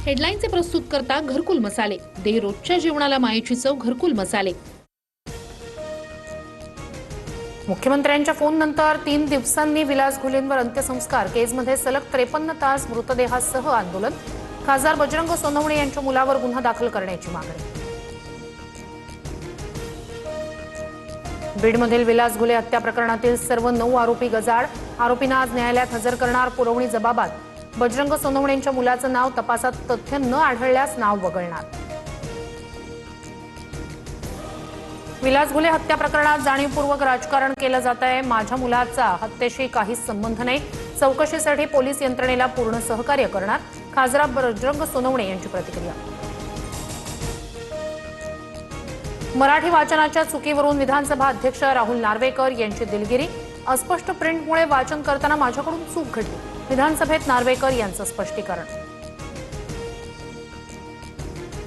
हेडलाईनचे प्रस्तुत करता घरकुल मसाले, दे रोजच्या जेवणाला मायेची चव घरकुल मसाले। मुख्यमंत्र्यांच्या फोननंतर 3 दिवसांनी विलास घुलेंवर अंत्यसंस्कार। केजमध्ये सलग 53 तास मृतदेहासह आंदोलन। खासदार बजरंग सोनवणे यांच्या मुलावर गुन्हा दाखल करण्याची मागणी। बीडमधील विलास घुले हत्या प्रकरणातील सर्व 9 आरोपी गजाआड। आरोपींना आज न्यायालयात हजर करणार। पुरवणी जबाबात बजरंग सोनवणेंच्या मुलाचं नाव तपासात तथ्य न आढळल्यास नाव वगळणार। विलास घुले हत्या प्रकरणात जाणीवपूर्वक राजकारण केलं जात आहे। माझ्या मुलाचा हत्येशी काहीच संबंध नाही। चौकशीसाठी पोलीस यंत्रणेला पूर्ण सहकार्य करणार। खासदार बजरंग सोनवणे यांची प्रतिक्रिया। मराठी वाचनाच्या चुकीवरून विधानसभा अध्यक्ष राहुल नार्वेकर यांची दिलगिरी। अस्पष्ट प्रिंटमुळे वाचन करताना माझ्याकडून चूक घडली। विधानसभेत नार्वेकर यांचं स्पष्टीकरण।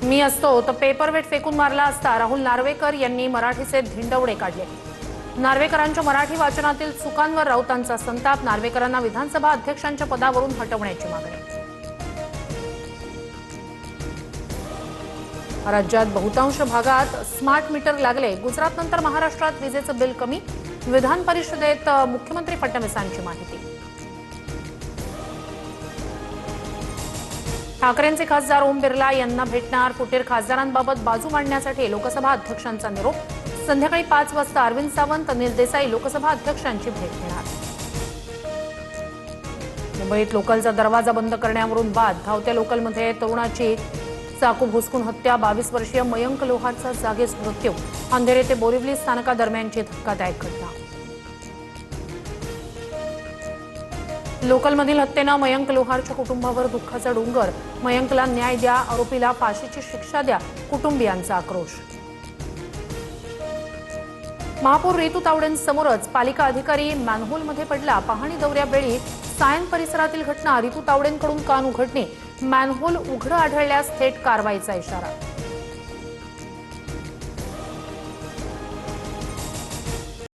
मी असतो तर पेपरवेट फेकून मारला असता। राहुल नार्वेकर यांनी मराठीचे धिंडवडे काढले। नार्वेकरांच्या मराठी वाचनातील चुकांवर राऊतांचा संताप। नार्वेकरांना विधानसभा अध्यक्षांच्या पदावरून हटवण्याची मागणी। राज्यात बहुतांश भागात स्मार्ट मीटर लागले। गुजरातनंतर महाराष्ट्रात विजेचं बिल कमी। विधान परिषदेत मुख्यमंत्री फडणवीसांची माहिती। ठाकरेंचे खासदार ओम बिर्ला यांना भेटणार। फुटीर खासदारांबाबत बाजू मांडण्यासाठी लोकसभा अध्यक्षांचा निरोप। संध्याकाळी 5 वाजता अरविंद सावंत, अनिल देसाई लोकसभा अध्यक्षांची भेट घेणार। मुंबईत लोकलचा दरवाजा बंद करण्यावरून वाद। धावत्या लोकलमध्ये तरुणाची चाकू भुसकून हत्या। 22 वर्षीय मयंक लोहारचा जागीच मृत्यू। अंधेरी ते बोरिवली स्थानकादरम्यानची धक्कादायक घटना। लोकलमधील हत्येनं मयंक लोहारच्या कुटुंबावर दुःखाचा डोंगर। मयंकला न्याय द्या, आरोपीला फाशीची शिक्षा द्या, कुटुंबियांचा आक्रोश। महापौर रितू तावडेंसमोरच पालिका अधिकारी मॅनहोलमध्ये पडला। पाहणी दौऱ्यावेळी सायन परिसरातील घटना। रितू तावडेंकडून कान उघडणे। मॅनहोल उघडं आढळल्यास थेट कारवाईचा इशारा।